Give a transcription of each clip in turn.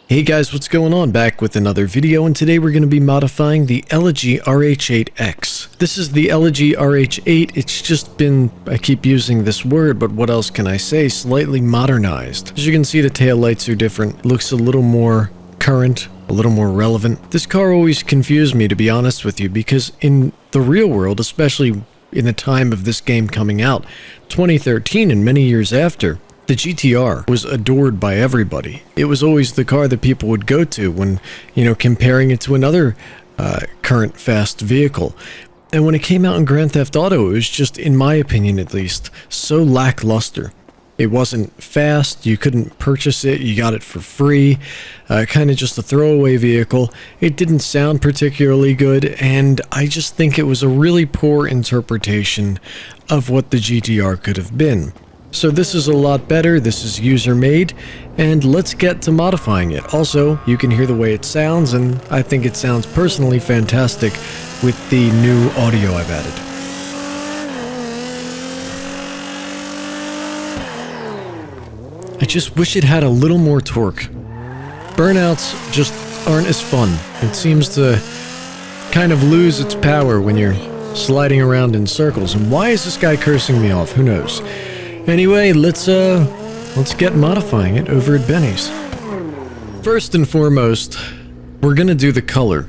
Hey guys, what's going on? Back with another video, and today we're going to be modifying the Elegy RH8-X. This is the Elegy RH8. It's just been, I keep using this word, but what else can I say, slightly modernized. As you can see, the taillights are different. It looks a little more current, a little more relevant. This car always confused me, to be honest with you, because in the real world, especially in the time of this game coming out, 2013 and many years after, the GTR was adored by everybody. It was always the car that people would go to when, comparing it to another current fast vehicle. And when it came out in Grand Theft Auto, it was just, in my opinion at least, so lackluster. It wasn't fast, you couldn't purchase it, you got it for free, kind of just a throwaway vehicle. It didn't sound particularly good, and I just think it was a really poor interpretation of what the GTR could have been. So this is a lot better, this is user-made, and let's get to modifying it. Also, you can hear the way it sounds, and I think it sounds personally fantastic with the new audio I've added. I just wish it had a little more torque. Burnouts just aren't as fun. It seems to kind of lose its power when you're sliding around in circles. And why is this guy cursing me off? Who knows? Anyway, let's get modifying it over at Benny's. First and foremost, we're gonna do the color.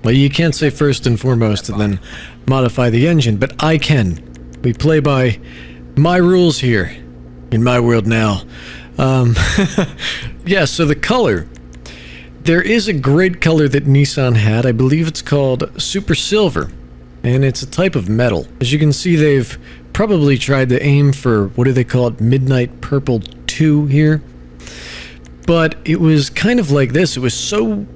Well, you can't say first and foremost and then modify the engine, but I can. We play by my rules here, in my world now. Yeah, so the color. There is a great color that Nissan had. I believe it's called Super Silver, and it's a type of metal. As you can see, they've probably tried to aim for, what do they call it, Midnight Purple 2 here. But it was kind of like this. It was so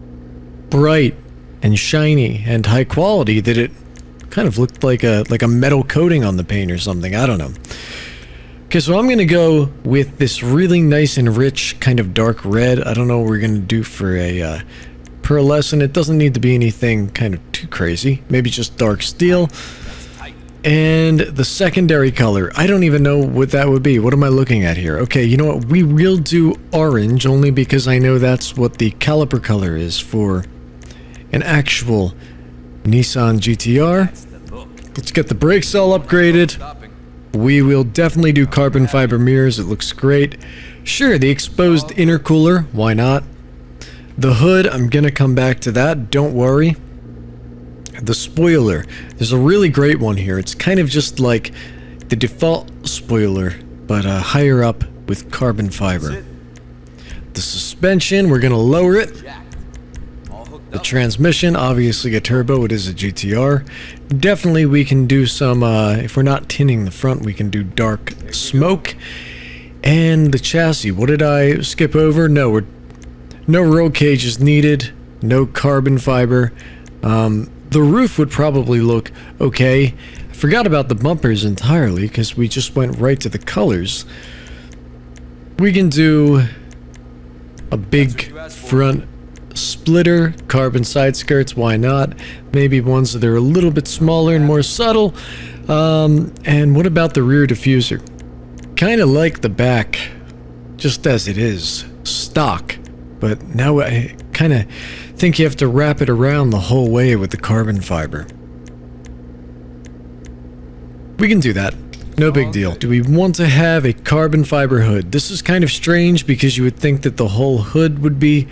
bright and shiny and high quality that it kind of looked like a metal coating on the paint or something. I don't know. Okay, so I'm going to go with this really nice and rich kind of dark red. I don't know what we're going to do for a pearlescent. It doesn't need to be anything kind of too crazy. Maybe just dark steel. And the secondary color, I don't even know what that would be. What am I looking at here? Okay, you know what? We will do orange only because I know that's what the caliper color is for an actual Nissan GTR. Let's get the brakes all upgraded. We will definitely do carbon fiber mirrors. It looks great. Sure, the exposed intercooler. Why not? The hood, I'm gonna come back to that. Don't worry. The spoiler. There's a really great one here. It's kind of just like the default spoiler, but higher up with carbon fiber. The suspension, we're going to lower it. The transmission, obviously a turbo. It is a GTR. Definitely we can do some, if we're not tinning the front, we can do dark smoke. And the chassis, what did I skip over? No, no roll cage is needed. No carbon fiber. The roof would probably look okay. I forgot about the bumpers entirely because we just went right to the colors. We can do a big front splitter, carbon side skirts, why not? Maybe ones that are a little bit smaller and more subtle. And what about the rear diffuser? Kind of like the back, just as it is, stock. But now I kind of think you have to wrap it around the whole way with the carbon fiber. We can do that. No big deal. Do we want to have a carbon fiber hood? This is kind of strange because you would think that the whole hood would be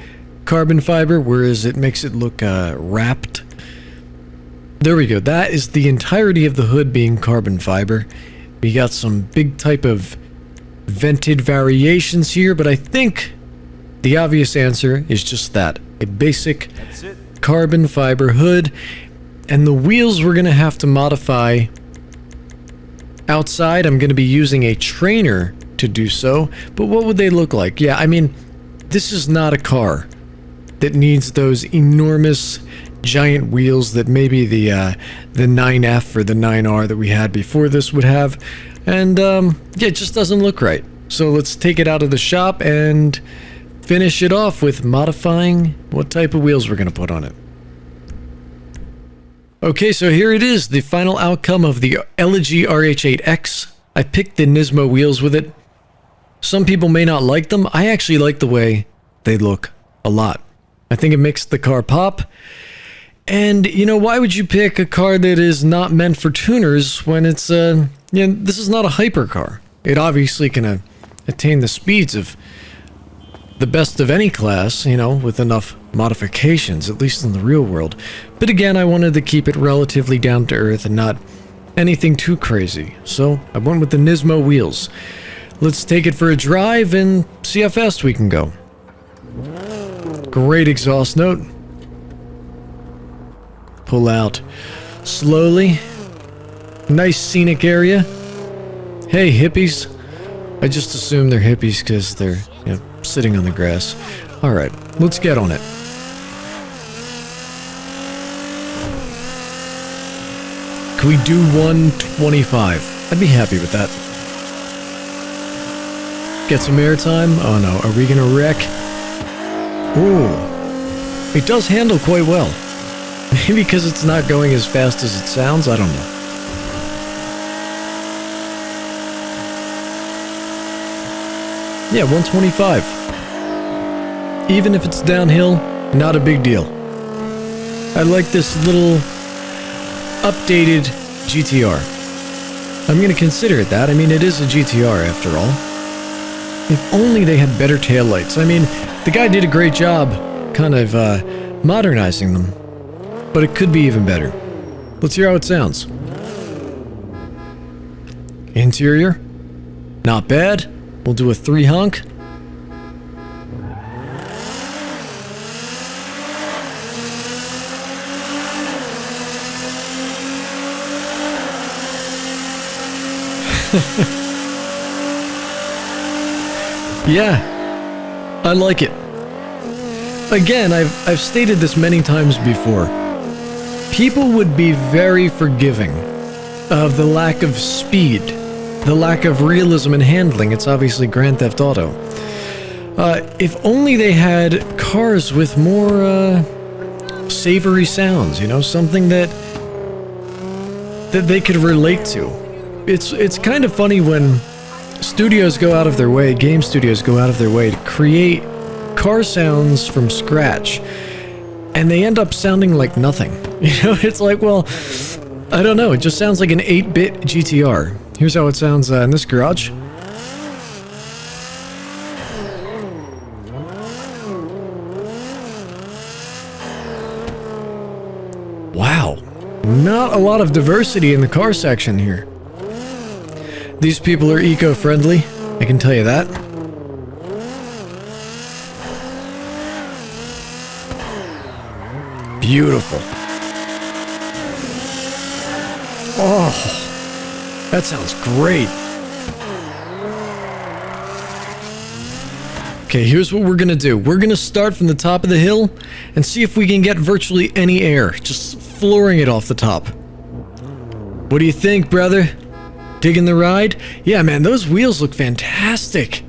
carbon fiber, whereas it makes it look wrapped. There we go. That is the entirety of the hood being carbon fiber. We got some big type of vented variations here, but I think the obvious answer is just that. A basic carbon fiber hood. And the wheels we're going to have to modify. Outside, I'm going to be using a trainer to do so. But what would they look like? Yeah, I mean, this is not a car that needs those enormous giant wheels that maybe the 9F or the 9R that we had before this would have. And yeah, it just doesn't look right. So let's take it out of the shop and finish it off with modifying what type of wheels we're going to put on it. Okay, so here it is, the final outcome of the Elegy RH8-X. I picked the Nismo wheels with it. Some people may not like them. I actually like the way they look a lot. I think it makes the car pop. And, you know, why would you pick a car that is not meant for tuners when it's, you know, this is not a hypercar. It obviously can attain the speeds of the best of any class, you know, with enough modifications, at least in the real world. But again, I wanted to keep it relatively down to earth and not anything too crazy. So I went with the Nismo wheels. Let's take it for a drive and see how fast we can go. Great exhaust note. Pull out slowly. Nice scenic area. Hey, hippies. I just assume they're hippies because they're, you know, sitting on the grass. Alright, let's get on it. Can we do 125? I'd be happy with that. Get some airtime? Oh no, are we gonna wreck? Ooh. It does handle quite well. Maybe because it's not going as fast as it sounds, I don't know. Yeah, 125. Even if it's downhill, not a big deal. I like this little updated GTR. I'm gonna consider it that. I mean, it is a GTR after all. If only they had better taillights. I mean, the guy did a great job kind of modernizing them. But it could be even better. Let's hear how it sounds. Interior? Not bad. We'll do a 3 honk. Yeah, I like it. Again, I've stated this many times before. People would be very forgiving of the lack of speed, the lack of realism in handling. It's obviously Grand Theft Auto. If only they had cars with more savory sounds, you know, something that they could relate to. It's kind of funny when studios go out of their way, game studios go out of their way to create car sounds from scratch, and they end up sounding like nothing. You know, it's like, well, I don't know, it just sounds like an 8-bit GTR. Here's how it sounds in this garage. Wow, not a lot of diversity in the car section here. These people are eco-friendly, I can tell you that. Beautiful. Oh, that sounds great. Okay, here's what we're gonna do. We're gonna start from the top of the hill and see if we can get virtually any air, just flooring it off the top. What do you think, brother? Digging the ride? Yeah, man, those wheels look fantastic.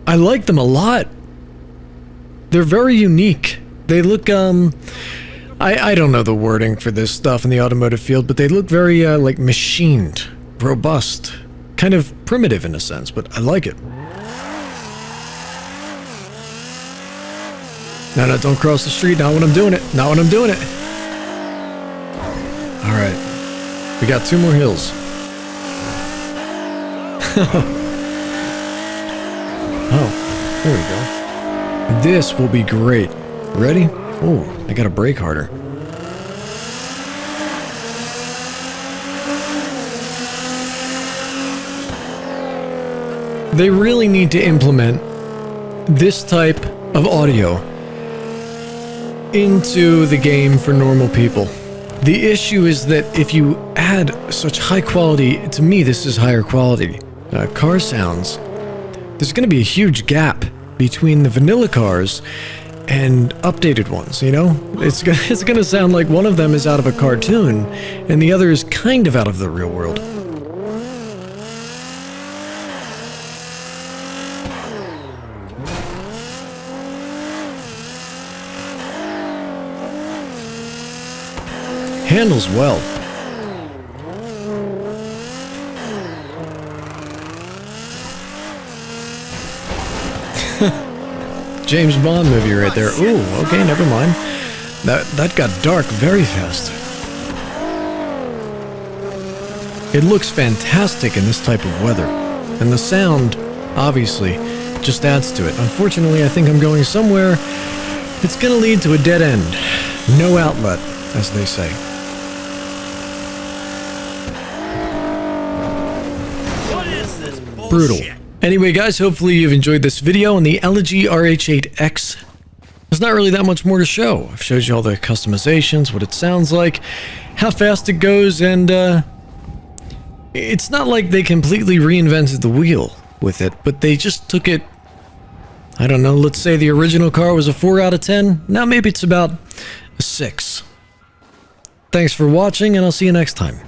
I like them a lot. They're very unique. They look, I don't know the wording for this stuff in the automotive field, but they look very, like, machined, robust, kind of primitive in a sense, but I like it. No, don't cross the street, not when I'm doing it, not when I'm doing it. Alright, we got 2 more hills. Oh, there we go. This will be great. Ready? Oh, I gotta brake harder. They really need to implement this type of audio into the game for normal people. The issue is that if you add such high quality, to me this is higher quality, car sounds, there's going to be a huge gap between the vanilla cars and updated ones, you know? It's gonna sound like one of them is out of a cartoon and the other is kind of out of the real world. Handles well. James Bond movie right there. Ooh, okay, never mind. That got dark very fast. It looks fantastic in this type of weather. And the sound, obviously, just adds to it. Unfortunately, I think I'm going somewhere. It's gonna lead to a dead end. No outlet, as they say. What is this bullshit? Brutal. Anyway, guys, hopefully you've enjoyed this video on the Elegy RH8-X. There's not really that much more to show. I've showed you all the customizations, what it sounds like, how fast it goes, and it's not like they completely reinvented the wheel with it, but they just took it, I don't know, let's say the original car was a 4 out of 10. Now maybe it's about a 6. Thanks for watching, and I'll see you next time.